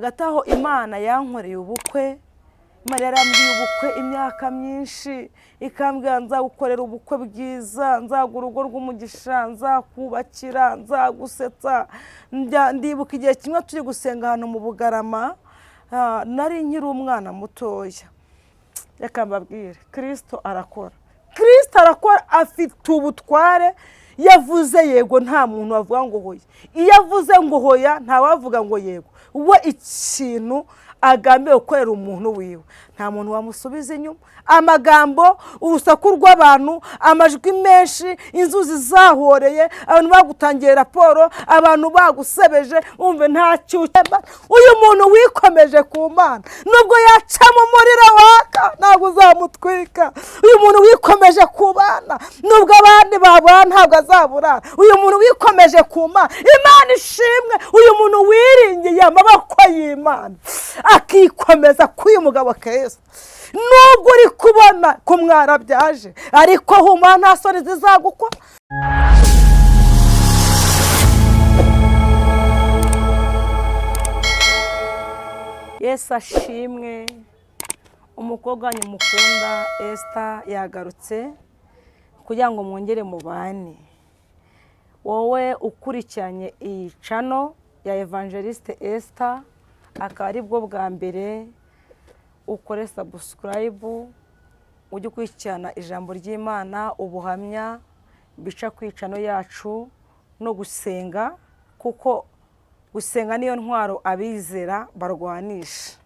Agataho Imana yankoreye ubukwe, Imana yarambwiye ubukwe imyaka myinshi, ikambwira nzagukorera ubukwe bwiza, nzagura urugo rw'umugisha, nzakubakira, nzagusetsa. Ndibuka igihe kimwe turi gusenga hano mu Bugarama, nari nkiri umwana mutoya. Reka mbabwire, Kristo arakora. Kristo arakora, afite ubutware. Yavuze yego nta muntu wavuga ngo hoya. Iyo avuze ngo hoya nta wavuga ngo yego. We ikintu agambiye gukorera umuntu wiwe, nta muntu wamusubiza inyuma. Amagambo, urusaku rw'abantu, amajwi menshi, inzuzi zahoreye, abantu bagutangiye raporo, abantu bagusebeje, umve nta cyucyemba. Uyu muntu wikomeje ku Mana, nubwo yaca mu muriro waka ntabwo uzamutwika. Uyu muntu wikomeje ku Mana, nubwo abandi babura ntabwo azaburara. Uyu muntu wikomeje ku Mana, Imana ishimwe. Uyu muntu wiringiye amaboko y'Imana akikomeza k'uyu mugabo Kristo. Nubwo uri kubona ko mwarabyaje, ariko huma nta soni zizagukora. Yesu ashimwe. Umukobwa wanyu mukunda Esther yagarutse kugira ngo mwongere mubane. Wowe ukurikiranye iyi channel ya Evangeliste Esther, akaba ari bwo bwa mbere ukore subscribe, ujye ukurikirana ijambo ry'Imana, ubuhamya bica ku channel yacu, no gusenga, kuko gusenga niyo ntwaro abizera barwanisha.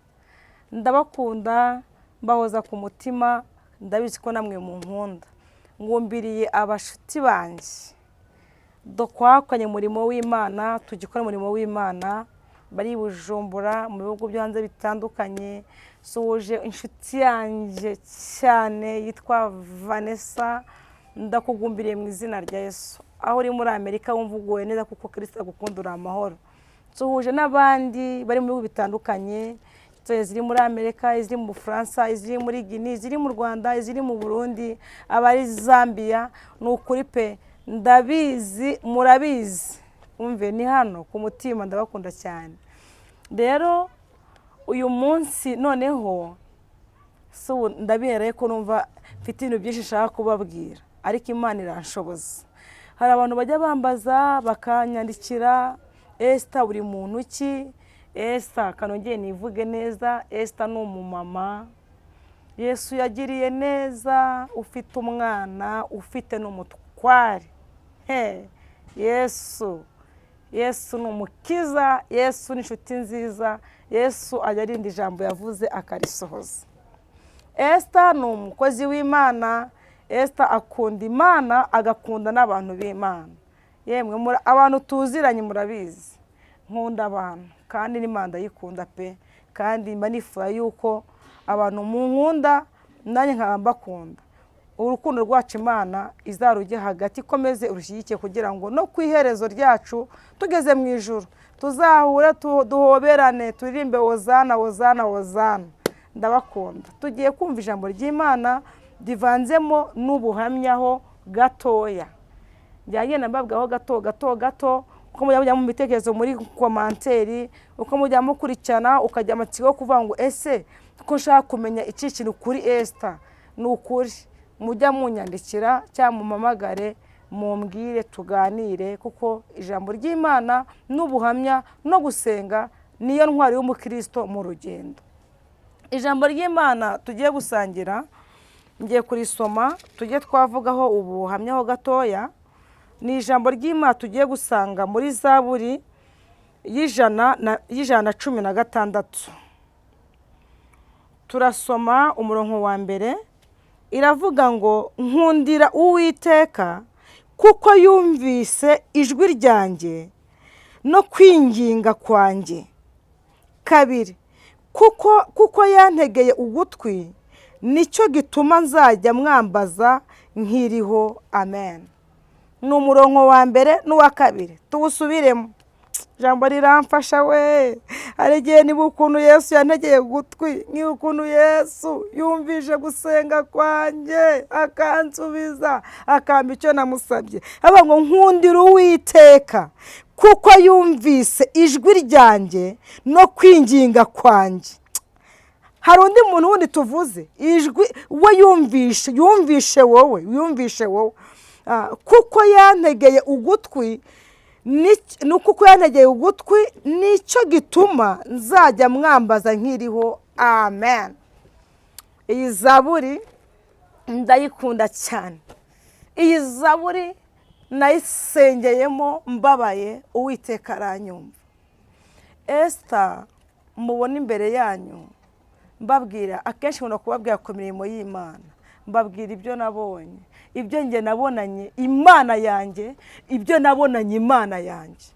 Ndabakunda, mbahoza ku mutima, ndabizi ko namwe mu nkunda. Ngumbiriye abashuti banjye dokwakanye umurimo w'Imana, tugikora umurimo w'Imana, bari Bujumbura mu bihugu byo hanze bitandukanye. Soje inshuti yanjye cyane yitwa Vanessa, ndakugumbiriye mu izina rya Yesu. Aho uri muri Amerika wumva uguwe neza kuko Kristo agukundura amahoro. Sohuje n'abandi bari mu bihugu bitandukanye, ziri muri Amerika, iziri mu Bufaransa, iziri muri Guinea, iziri mu Rwanda, iziri mu Burundi, abari Zambia. Nukuri pe ndabizi, murabizi, umve ni hano ku mutima, ndabakunda cyane. Rero uyu munsi noneho ndabereye ko numva mfite ibintu byinshi nshaka kubabwira, ariko Imana iranshoboza. Hari abantu bajya bambaza bakanyandikira, Esther uri muntu ki? Esther kanongeye nivuge neza, Esther ni umumama Yesu yagiriye neza, ufite umwana, ufite n'umutware. Yesu ni umukiza, Yesu ni inshuti nziza, Yesu ajya arinda ijambo yavuze akarisohoza. Esther ni umukozi w'Imana, Esther akunda Imana, agakunda n'abantu b'Imana. Yemwe abantu tuziranye murabizi, nkunda abantu kandi n'Imana ndayikunda pe, kandi mba nifura yuko abantu mu nkunda nanjye nkaba mbakunda. Urukundo rwacu Imana izarujye hagati, ikomeze urushyigike kugira ngo no ku iherezo ryacu tugeze mu ijuru tuzahure duhoberane, turirimbe Hozana Hozana Hozana. Ndabakunda. Tugiye kumva ijambo ry'Imana divanzemo n'ubuhamyaho gatoya. Njyagenda mbabwaho gato uko mujya mu bitekerezo muri komanteri, uko mujya mukurikirana ukajya amatsiko kuvuga ngo ese ko nshaka kumenya iki kintu kuri Esther. Nukuri mujya munyandikira cyangwa mumamagare mumbwire tuganire, kuko ijambo ry'Imana n'ubuhamya no gusenga niyo ntwari y'umukristo mu rugendo. Ijambo ry'Imana tugiye gusangira, ngiye kurisoma, tujye twavugaho ubuhamyaho gatoya. Ni ijambo ry'Imana tugiye gusanga muri Zaburi y'ijana na 16. Turasoma umurongo wa mbere. Iravuga ngo nkundira Uwiteka kuko yumvise ijwi ryanjye no kwinginga kwanjye. Kabiri, kuko yantegeye ugutwi, nicyo gituma nzajya mwambaza nkiriho. Amen. Ni umurongo wa mbere n'uwa kabiri, tuwusubiremo. Jambo riramfasha we. Hari igihe niba ukuntu Yesu yantegeye ugutwi, ni ukuntu Yesu yumvije gusenga kwanjye akansubiza, akampa icyo namusabye. Aba ngo nkundira Uwiteka kuko yumvise ijwi ryanjye no kwinginga kwanjye. Hari undi muntu wundi tuvuze ijwi we yumvishe wowe kuko yantegeye ugutwi kuko yantegeye ugutwi nicyo gituma nzajya mwambaza nkiriho. Amen. Iyi zaburi ndayikunda cyane. Iyi zaburi nayisengeyemo mbabaye, Uwiteka aranyumva. Esther mubona imbere yanyu mbabwira, akenshi nkunda kubabwira ku mirimo y'Imana, mbabwira ibyo nabonye, ibyo nge nabonanye Imana yanjye, ibyo nabonanye Imana yanjye.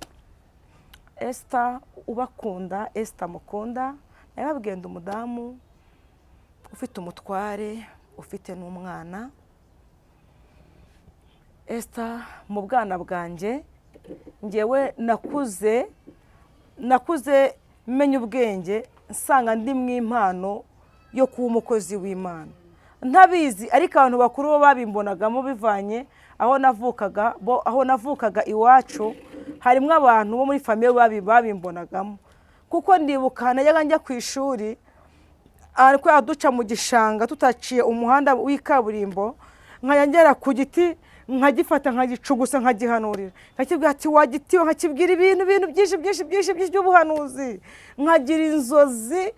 Esther ubakunda, Esther mukunda, nababwiye ndi umudamu ufite umutware, ufite n'umwana. Esther mu bwana bwanjye ngewe nakuze menya ubwenge, nsanga ndi mu impano yo kuba umukozi w'Imana ntabizi, ariko abantu bakuru bo babimbonagamo bivanye aho navukaga iwacu. Harimo abantu bo muri famiye babimbonagamo, kuko ndibuka najyaga njya ku ishuri ariko duca mu gishanga tutaciye umuhanda w'ikaburimbo, nkajya ku giti nkagifata nkagicugusa nkagihanurira, nkakibwira ati wagitiwe, nkakibwira ibintu byinshi by'ubuhanuzi, nkagira inzozi.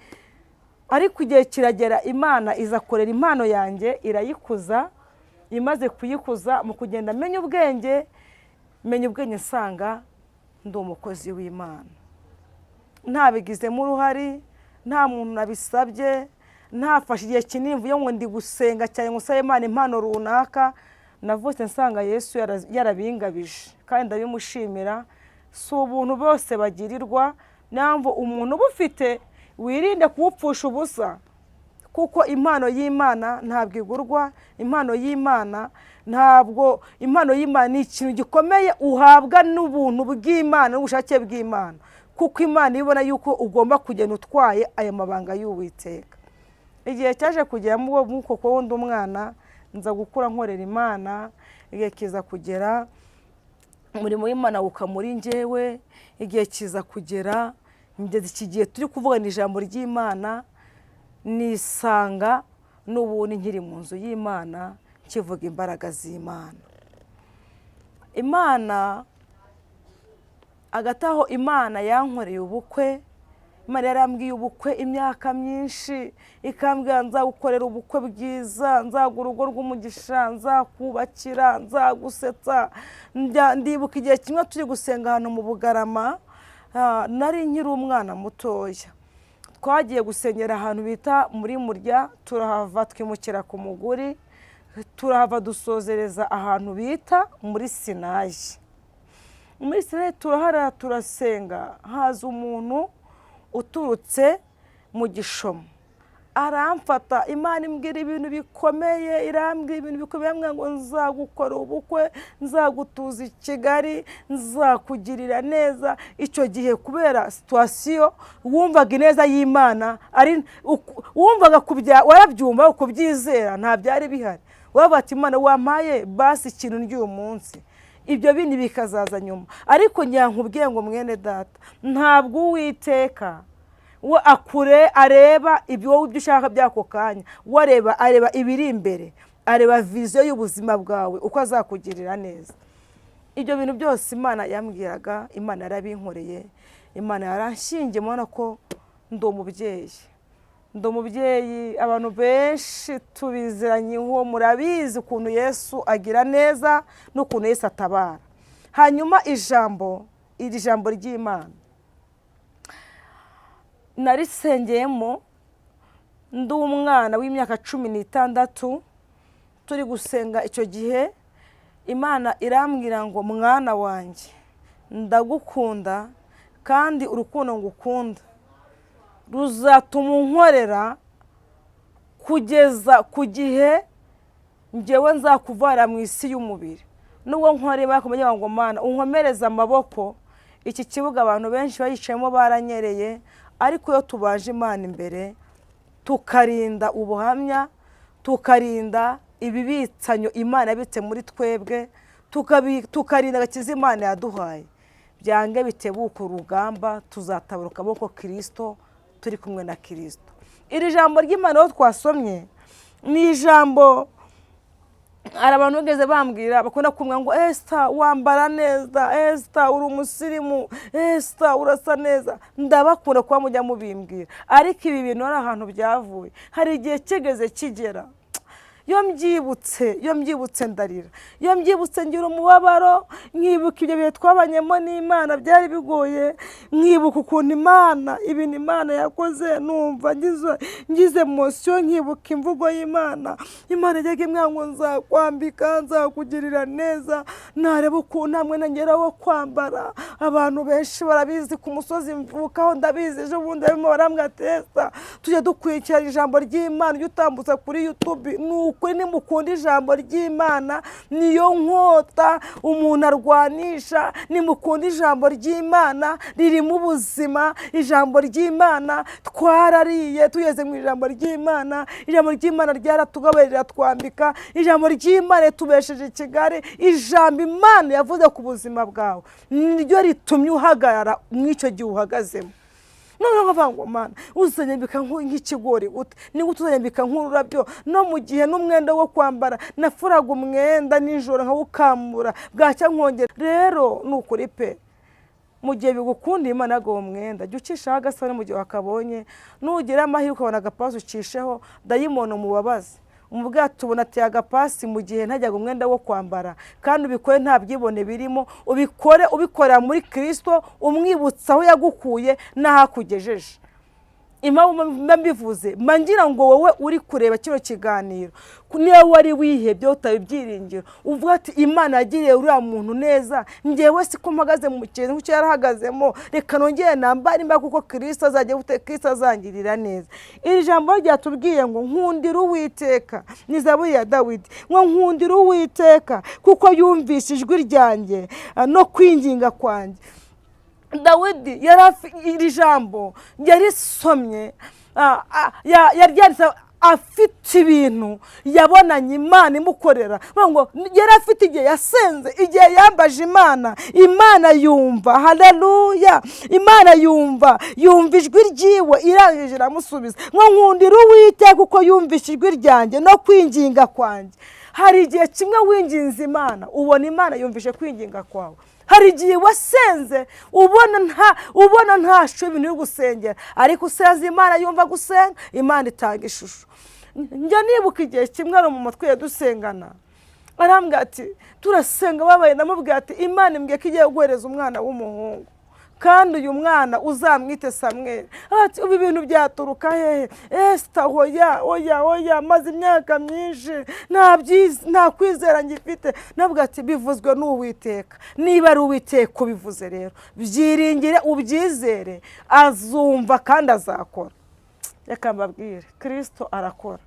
Ariko igihe kiragera Imana iza korera impano yanjye irayikuza. Imaze kuyikuza mu kugenda menya ubwenge nsanga ndi umukozi w'Imana, ntabigizemo uruhari, nta muntu nabisabye, ntafashe igihe kinini mvuye ngo ndi gusenga cyane ngo nsabe Imana impano runaka. Navutse nsanga Yesu yarabingabije kandi ndabimushimira. Si ubuntu bose bagirirwa, namvo umuntu ubufite wirinde kuwupfusha ubusa, kuko impano y'Imana ntabwo igurwa. Impano y'Imana ni ikintu gikomeye uhabwa n'ubuntu bw'Imana n'ubushake bw'Imana, kuko Imana ibona yuko ugomba kugenda utwaye aya mabanga y'Uwiteka. Igihe cyaje kugeramo nk'uko ko wundi umwana nza gukura nkorera Imana, igihe kiza kugera umurimo w'Imana wuka muri njyewe. Igihe kiza kugera ngeze iki gihe turi kuvugana ijambo ry'Imana, nisanga n'ubundi nkiri mu nzu y'Imana kivuga imbaraga z'Imana. Imana agataho Imana yankoreye ubukwe. Imana yarambwiye ubukwe imyaka myinshi, ikambwira nzagukorera ubukwe bwiza, nzagura urugo rw'umugisha, nzakubakira, nzagusetsa. Ndibuka igihe kimwe turi gusenga hano mu Bugarama, nari nkiri umwana mutoya, twagiye gusengera ahantu bita muri Murya, turahava twimukira ku Muguri, turahava dusozereza ahantu bita muri Sinayi. Muri Sinayi turahara turasenga, haza umuntu uturutse mu Gishomo aramfata. Imana imbwira ibintu bikomeye, irambwira ibintu bikomeye, ngo nzagukora ubukwe, nzagutuza i Kigali, nzakugirira neza. Icyo gihe kubera situasiyo wumvaga ineza y'Imana, wumvaga warabyumva ukubyizera, nta byari bihari. Wavuga ati Imana wampaye basi ikintu ry'uyu munsi, ibyo bindi bikazaza nyuma. Ariko nkubwiye ngo mwene data, ntabwo Uwiteka we areba ibyo ushaka by'ako kanya, areba ibiri imbere, areba viziyo y'ubuzima bwawe uko azakugirira neza. Ibyo bintu byose Imana yambwiraga, Imana yarabinkoreye, Imana yaranshingiye. Mubona ko ndi umubyeyi. Abantu benshi tubiziranye, murabizi ukuntu Yesu agira neza n'ukuntu Yesu atabara. Hanyuma iri jambo ry'Imana narisengeyemo ndi umwana w'imyaka 16, turi gusenga. Icyo gihe Imana irambwira ngo mwana wanjye, ndagukunda kandi urukundo ngukunda ruzatuma unkorera kugeza ku gihe njyewe nzakuvara mu isi y'umubiri. Nubwo nkore bakomeje ngo Mana unkomereza amaboko, iki kibuga abantu benshi bayicayemo baranyereye. Ariko iyo tubaje Imana imbere, tukarinda ubuhamya, tukarinda ibibitsanyo Imana yabitse muri twebwe, tukarinda agakiza Imana yaduhaye, byange bitebuka urugamba tuzataburuka amaboko Kristo turi kumwe na Kristo. Iri jambo ry'Imana aho twasomye ni ijambo hari abantu bageze bambwira bakunda kumwe ngo Esther wambara neza, Esther uri umusirimu, Esther urasa neza. Ndabakunda kuba mujya mubimbwira, ariko ibi bintu ari ahantu byavuye. Hari igihe kigeze kigera iyo mbyibutse ndarira, iyo mbyibutse ngira umubabaro, nkibuka ibyo bihe twabanyemo n'Imana byari bigoye, nkibuka ukuntu ibintu Imana yakoze, numva ngize emotion, nkibuka imvugo y'Imana. Imana yajyaga imbwira ngo nzakwambika, nzakugirira neza, nareba ukuntu hamwe nagera wo kwambara. Abantu benshi barabizi ku musozi mvukaho, ndabizi ejo bundi barimo barambwira ati Esther tujye dukurikira ijambo ry'Imana ujye utambutsa kuri YouTube. Ukuri nimukunda ijambo ry'Imana niyo nkota umuntu arwanisha. Nimukunda ijambo ry'Imana ririmo ubuzima. Ijambo ry'Imana twarariye tugeze mu ijambo ry'Imana. Ijambo ry'Imana ryaratugaburira twambika. Ijambo ry'Imana tubesheje Kigali. Ijambo Imana yavuze ku buzima bwawe niryo ritumye uhagarara mw'icyo gihe uhagazemo. None ngavango Mana uzanyambika nk'ikigori gute, ni gute uzanyambika nk'ururabyo, no mu gihe n'umwenda wo kwambara nafuraga umwenda nijoro nkawukamura bwacya nkongera. Rero nukuri pe, mu gihe bigukunda Imana go umwenda jya ucishaho agasore mu gihe wakabonye, nugira amahirwe ukabona agapasi ucisheho dayimono mubabaze umubwira tubona ati agapasi mu gihe ntajyaga umwenda wo kwambara, kandi ubikore nta byibone birimo, ubikorera muri Kristo, umwibutsa aho yagukuye n'ahakugejeje. Impamvu mbivuze mangira ngo wowe uri kureba kino kiganiro niyo wari wihebye utabibyiringiro, uvuga ati Imana yagiriye uriya muntu neza, ngewe siko mpagaze mu kintu cyo yarahagazemo, reka nongere nambare imba kuko Kristo azajya Kristo azangirira neza. Iri jambo ryatubwiye ngo nkundira Uwiteka, ni Zaburi ya Dawidi, ngo nkundira Uwiteka kuko yumvise ijwi ryanjye no kwinginga kwanjye. Dawidi iri jambo yarisomye yaryanditse afite ibintu yabonanye Imana imukorera. Ngo yari afite igihe yasenze, igihe yambaje Imana yumva. Haleluya! Imana yumva ijwi ryiwe irangije iramusubiza ngo nkundira Uwiteka kuko yumvise ijwi ryanjye no kwinginga kwanjye. Hari igihe kimwe winginze Imana ubona Imana yumvise kwinginga kwawe. Hari igihe wasenze ubona nta shusho ibintu uri gusengera, ariko usenze Imana yumva gusenga, Imana itanga ishusho. Njya nibuka igihe kimwe ari mu matwi dusengana, arambwira ati turasenga babaye, namubwira ati Imana imbwiye ko igiye guhereza umwana w'umuhungu, kandi uyu mwana uzamwite Samweli. Ati ubu ibintu byaturuka hehe? Esther oya maze imyaka myinshi nta kwizera ngifite. Nabwo ati bivuzwe n'Uwiteka, niba ari Uwiteka ubivuze rero byiringire ubyizere, azumva kandi azakora. Reka mbabwire, Kristo arakora,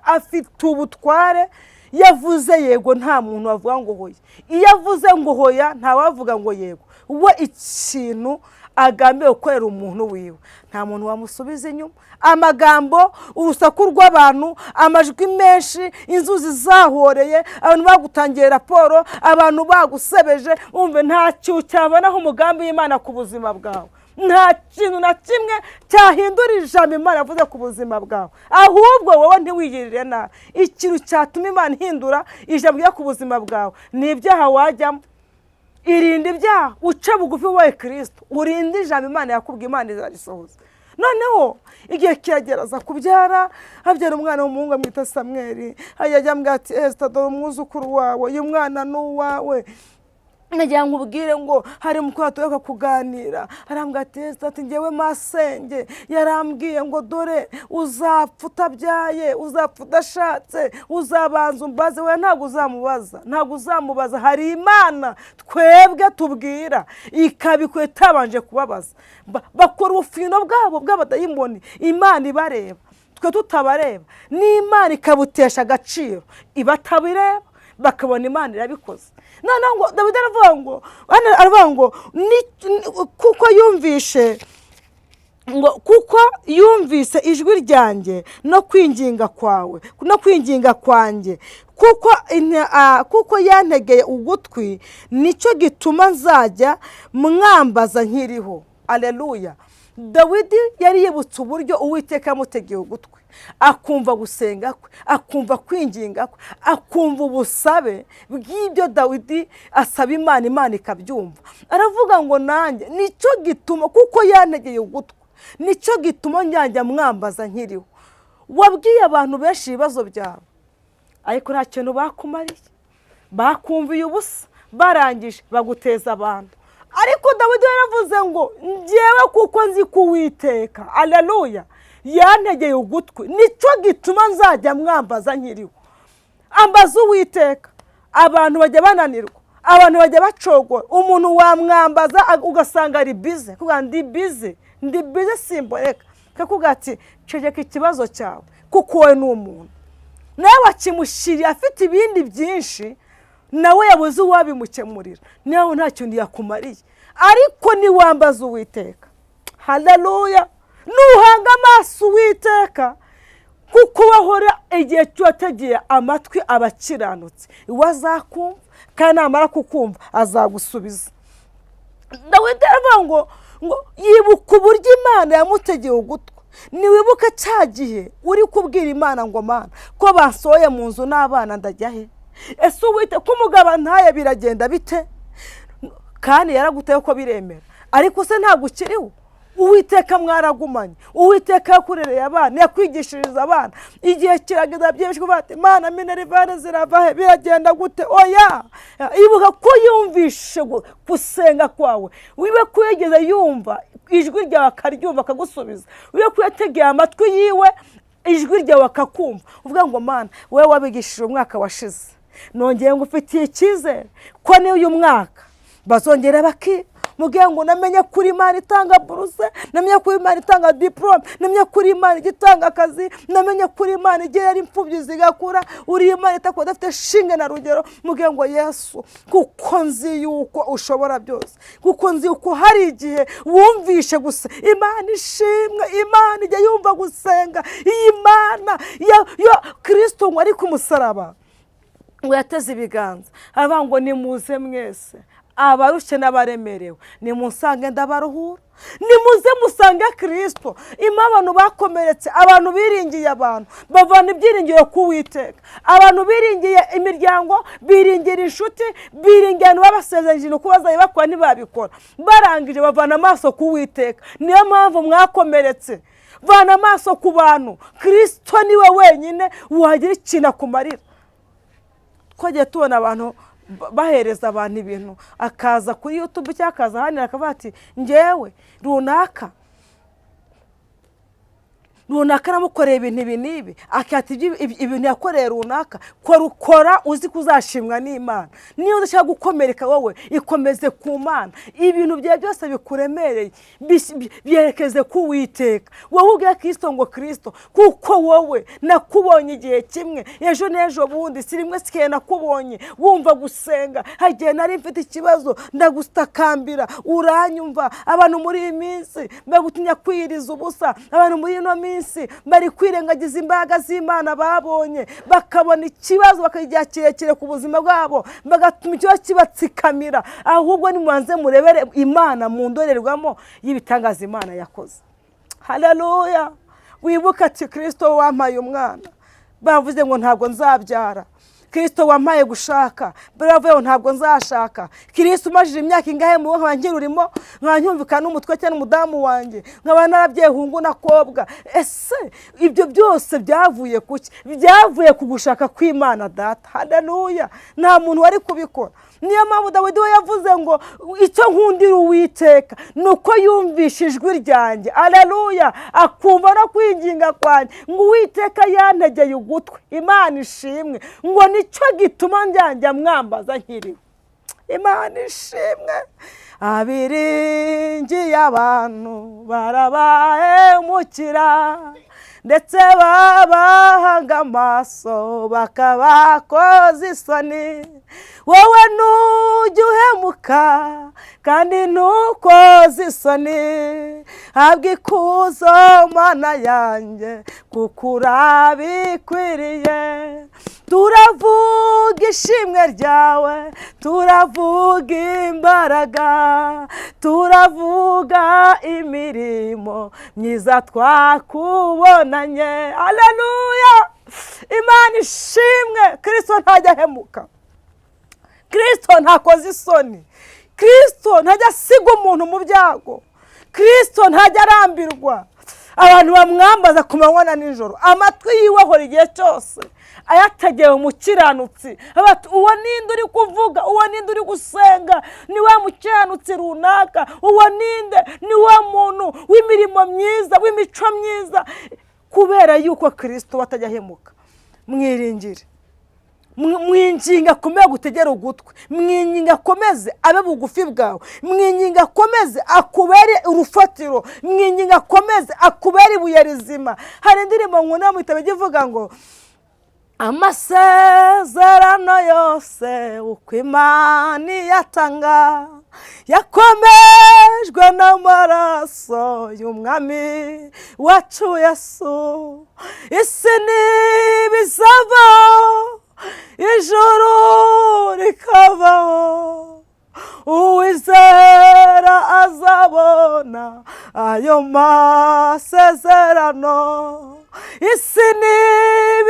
afite ubutware. Yavuze yego nta muntu wavuga ngo hoya, iyo avuze ngo hoya nta wavuga ngo yego. We ikintu agambiye gukorera umuntu wiwe nta muntu wamusubiza inyuma. Amagambo, urusaku rw'abantu, amajwi menshi, inzuzi zahoreye, abantu bagutangiye raporo, abantu bagusebeje, umve nta cyo cyabonaho umugambi w'Imana ku buzima bwawe. Nta kintu na kimwe cyahindura ijambo Imana yavuze ku buzima bwawe, ahubwo wowe ntiwigirire nabi. Ikintu cyatuma Imana ihindura ijambo ryo ku buzima bwawe ni ibyaha wajyamo. Irinde ibyaha, uce bugufi wowe Kristo, urinde ijambo Imana yakubwiye, Imana izarisohoza. Noneho igihe kirageraza kubyara, abyara umwana w'umuhungu amwita Samweli. Ajya ambwira ati Esther dore umwuzukuru wawe, uyu mwana ni uwawe. Nagira nkubwire ngo hari mukuru tuyoka kuganira, arambwira ati Esther ati ngewe masenge yarambwiye ngo dore uzapfa utabyaye, uzapfa udashatse, uzabanza umbaze. We ntabwo uzamubaza, hari Imana twebwe tubwira ikabikwe tabanje kubabaza. Bakora ubufino bwabo bw'abadayimoni, Imana ibareba, twe tutabareba. N'Imana ikabutesha agaciro, ibatabireba bakabona Imana irabikoze. Noneho ngo Dawidi aravuga ngo kuko yumvise ijwi ryanjye no kwinginga kwanjye kuko yantegeye ugutwi nicyo gituma nzajya mwambaza nkiriho. Aleluya. Dawidi yari yibutse uburyo Uwiteka yamutegeye ugutwi, akumva gusenga kwe, akumva kwinginga kwe, akumva ubusabe bw'ibyo Dawidi asaba Imana, Imana ikabyumva. Aravuga ngo nanjye nicyo gituma, kuko yantegeye ugutwi nicyo gituma njya mwambaza nkiriho. Wabwiye abantu benshi ibibazo byawe, ariko nta kintu bakumariye, bakumviye ubusa, barangije baguteza abantu. Ariko Dawidi yaravuze ngo njyewe kuko nzi ko Uwiteka, aleluya, yantegeye ugutwi nicyo gituma nzajya mwambaza nkiriho. Ambaza Uwiteka. Abantu bajya bananirwa, abantu bajya bacogora, umuntu wamwambaza ugasanga ari bize, kuvuga ndi bize simboreka, kakuvuga ati ceceka ikibazo cyawe kuko wowe ni umuntu. Nawe wakimushiriye afite ibindi byinshi, nawe yabuze uwabimukemurira, nawe nta kintu yakumariye. Ariko niwambaza Uwiteka, haleluya, nuhanga amaso Uwiteka, kuko wahora igihe cyategeye amatwi abakiranutse, wazakumva kandi namara kukumva azagusubiza. Dawidi aravuga ngo yibuka uburyo Imana yamutegeye ugutwi. Niwibuka cya gihe uri kubwira Imana ngo Mana, ko basohoye mu nzu n'abana ndajya he? Ese Uwiteka ko umugabo ntaye biragenda bite? Kandi yaraguteye ko biremera, ariko se ntabwo ukiriho. Uwiteka mwaragumanye, Uwiteka yakurereye abana, yakwigishiriza abana, igihe kirageza byinshi kuvuga ati Mana minerivane zirava he, biragenda gute? Oya, ibuka ko yumvishe gusenga kwawe, wibe ko yageze yumva ijwi ryawe akaryumva akagusubiza, wibe ko yategeye amatwi yiwe ijwi ryawe akakumva, uvuga ngo Mana wowe wabigishije umwaka washize, nongeye ngufitiye icyizere ko n'uyu mwaka bazongera mugihe ngo namenye kuri Imana itanga buruse, namenye kuri Imana itanga diplome, namenye kuri Imana igitanga akazi, namenye kuri Imana igera imfubyi zigakura, uri Imana itakoda afite shinge na rugero. Mugihe ngo Yesu, kuko nzi yuko ushobora byose, kuko nzi yuko hari igihe wumvishe gusa. Imana ishimwe, Imana ijya yumva gusenga. Iyi Imana ya Kristo ngo ari ku musaraba, ngo yateze ibiganza aravuga ngo nimuze mwese abarushye n'abaremerewe, nimusange ndabaruhura. Nimuze musange Kristo. Abantu bakomeretse, abantu biringiye abantu, bavana ibyiringiro ku Uwiteka. Abantu biringiye imiryango, biringira inshuti, biringiye n'abasezeranyije ko bazabikora ntibabikora, barangije bavana amaso ku Uwiteka. Niyo mpamvu mwakomeretse. Vana amaso ku bantu, Kristo niwe wenyine wagira ikintu akumarira. Twagiye tubona abantu bahereza abantu ibintu, akaza kuri YouTube cyangwa akaza hano akavuga ati njyewe runaka namukoreye ibintu ibi n'ibi, akati ibintu yakoreye runaka, kora uzi kuzashimwa n'Imana. Niyo udashaka gukomereka wowe, ikomeze ku Mana. Ibintu byawe byose bikuremereye byerekeze ku Uwiteka. Wowe ubwira Kristo ngo Kristo, kuko wowe nakubonye igihe kimwe, ejo n'ejo bundi si rimwe sikiye nakubonye wumva gusenga. Hagiye nari mfite ikibazo ndagutakambira, uranyumva. Abantu muri iyi minsi bagutinya kwiriza ubusa, abantu muri ino minsi bari kwirengagiza imbaraga z'Imana babonye, bakabona ikibazo bakagira kirekire ku buzima bwabo, bagatuma icyo kibatsikamira. Ahubwo nimubanze murebere Imana mu ndorerwamo y'ibitangaza Imana yakoze. Haleluya. Wibuka ati Kristo wampaye umwana, bavuze ngo ntabwo nzabyara. Kristo wampaye gushaka, baravuye ntabwo nzashaka. Kristo umajije imyaka ingahe mu wanjye urimo, nkanyumvikana n'umutwe cyane umudamu wanjye, nkaba narabye hungu nakobwa. Ese ibyo byose byavuye kuki? Byavuye ku gushaka kw'Imana Data. Haleluya. Nta muntu wari kubikora. Niyo mpamvu Dawidi we yavuze ngo icyo nkundira Uwiteka nuko yumvishe ijwi ryanjye, aleluya, akumva no kwinginga kwanjye, ngo Uwiteka yantegeye ugutwi. Imana ishimwe, ngo nicyo gituma njya mwambaza nkiriho. Imana ishimwe. Abiringiye abantu barabahemukira, ndetse babahanga amaso bakabakoza isoni. Wowe nujya uhemuka kandi ntukoze isoni, habwa ikuzo Mana yanjye kuko urabikwiriye. turavuga ishimwe ryawe, turavuga imbaraga, turavuga imirimo myiza twakubonanye. Haleluya! Imana ishimwe. Kristo ntajya ahemuka, Kristo ntakoze isoni, Kristo ntajya asiga umuntu mu byago, Kristo ntajya arambirwa. Abantu bamwambaza ku manywa na nijoro, amatwi yiwe ahora igihe cyose ayategewe umukiranutsi. Uwo ninde uri kuvuga? Uwo ninde uri gusenga? Ni wa mukiranutsi runaka. Uwo ninde? Ni wa muntu w'imirimo myiza, w'imico myiza. Kubera yuko Kristo batajya ahemuka, mwiringire, mwinginga akomeze gutegera ugutwi, mwinginga akomeze abe bugufi bwawe, mwinginga akomeze akubere urufatiro, mwinginga akomeze akubere ibuye rizima. Hari indirimbo nkunda mu gitabo ivuga ngo amasezerano yose uko Imana iyatanga yakomejwe n'amaraso y'umwami wacu Yesu. Isi nibizavaho, ijuru rikabaho, uwizera azabona ayo masezerano. Isi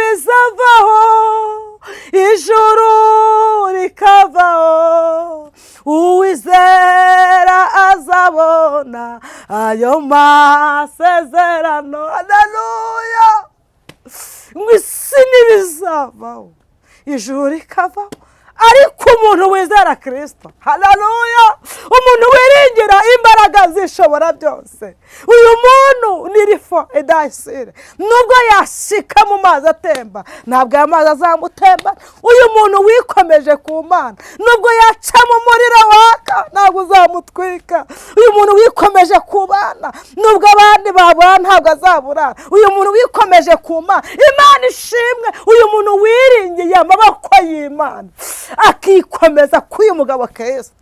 nibizavaho, ijuru rikavaho, uwizera azabona ayo masezerano. Haleluya! Isi nibizavaho, ijuru rikavaho, ariko umuntu wizera Kristo, haleluya, umuntu wiringira imbaraga zishobora byose, uyu muntu nirifo edasire, nubwo yashika mu mazi atemba ntabwo aya mazi azamutemba. Uyu muntu wikomeje ku Mana, nubwo yaca mu muriro waka ntabwo uzamutwika. Uyu muntu wikomeje ku Bana, nubwo abandi babura ntabwo azaburara. Uyu muntu wikomeje ku Mana, Imana ishimwe. Uyu muntu wiringiye amaboko y'Imana akikomeza k'uyu mugabo Kristo,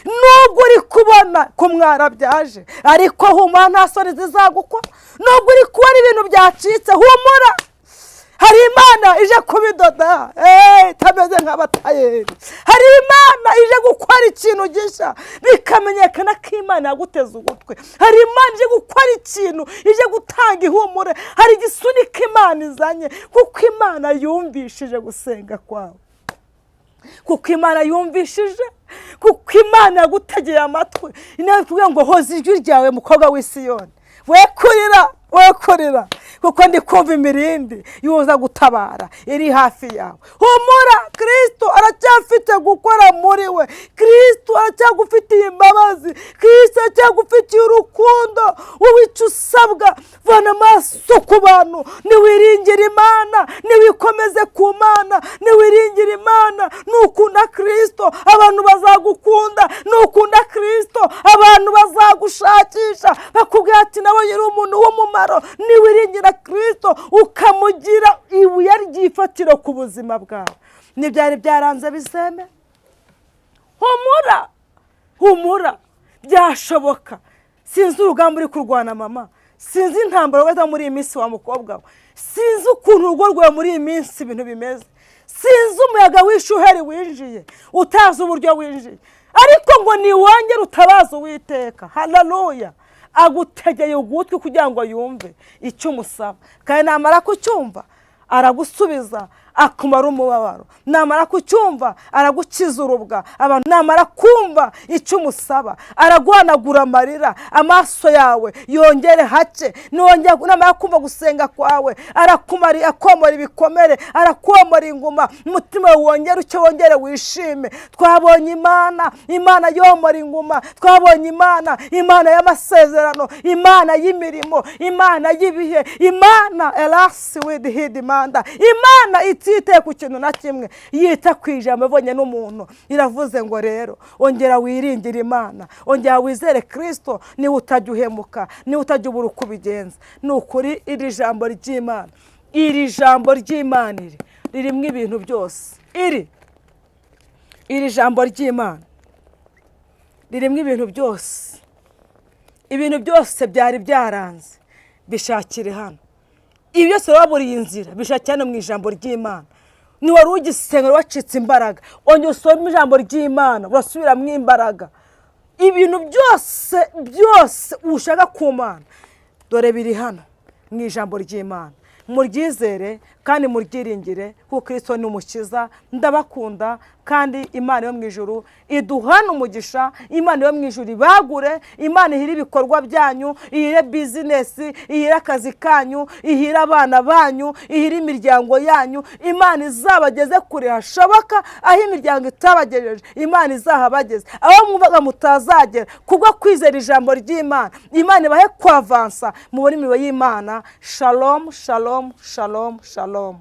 nubwo uri kubona ko mwarabyaje ariko humura, nta soni zizagukora. Nubwo uri kubona ibintu byacitse, humura, hari Imana ije kubidoda, itameze nk'abatayeri. Hari Imana ije gukora ikintu gisha bikamenyekana ko Imana yaguteze ugutwi. Hari Imana ije gukora ikintu, ije gutanga ihumure. Hari igisunika Imana izanye, kuko Imana yumvishije gusenga kwawe, kuko Imana yumvishije, kuko Imana yagutegeye amatwi. Inawe kuvuga ngo hoza ijwi ryawe mukobwa w'i Siyoni, we kurira, kuko ndi kumva imirindi yuza gutabara iri hafi yawe. Humura, Kristo aracyafite gukora muri we, Kristo aracyagufitiye imbabazi, Kristo aracyagufitiye urukundo. Wowe icyo usabwa, vana amaso ku bantu, niwiringire Imana, niwikomeze ku Mana, niwiringire Imana. Nukunda Kristo abantu bazagukunda, nukunda Kristo abantu bazagushakisha bakubwira ati nawe yari umuntu w'umumaro. Niwiringira Kristo ukamugira ibuye ry'ifatiro ku buzima bwawe, n'ibyari byaranze bizeme. Humura, byashoboka. Sinzi urugamba uri kurwana mama, sinzi intambara weza muri iyi minsi wa mukobwa we, sinzi ukuntu urugo rwawe muri iyi minsi ibintu bimeze, sinzi umuyaga w'ishuheri winjiye utazi uburyo winjiye, ariko ngo niwongere utabaza Uwiteka. Haleluya! Agutegeye ugutwi kugira ngo yumve icyo umusaba, kandi namara kucyumva aragusubiza akumara umubabaro. Namara kucyumva aragukiza urubwa. Abantu namara kumva icyo umusaba araguhanagura amarira, amaso yawe yongere hake. Namara kumva gusenga kwawe akomora ibikomere, arakomora inguma, umutima wongere ucyo, wongere wishime. Twabonye Imana yomora inguma, twabonye Imana y'amasezerano, Imana y'imirimo, Imana y'ibihe, Imana elasi with hidimanda, Imana itite ku kintu na kimwe, yita ku ijambo ivanye n'umuntu. Iravuze ngo rero ongera wiringire Imana, ongera wizere Kristo, ni utajya uhemuka, ni utajya ubura uko ubigenza. Ni ukuri iri jambo ry'Imana, iri jambo ry'Imana ririmo ibintu byose. Iri jambo ry'Imana ririmo ibintu byose. Ibintu byose byari byaranze bishakire hano. Ibi byose waburiye inzira bishakira hano mu ijambo ry'Imana. ni wari ugisenga wacitse imbaraga, ongera usome ijambo ry'Imana urasubiramo imbaraga. Ibintu byose ushaka ku Mana dore biri hano mu ijambo ry'Imana. Muryizere kandi muryiringire kuko Kristo ni umukiza. Ndabakunda kandi Imana yo mu ijuru iduhana umugisha. Imana yo mu ijuru ibagure, Imana ihire ibikorwa byanyu, ihire business, ihire akazi kanyu, ihire abana banyu, ihire imiryango yanyu. Imana izabageze kure hashoboka, aho imiryango itabagejeje Imana izahabageze, aho mwumvaga mutazagera kubwo kwizera ijambo ry'Imana. Imana ibahe kwavansa mu mirimo y'Imana. Shalom, shalom, shalom, shalom.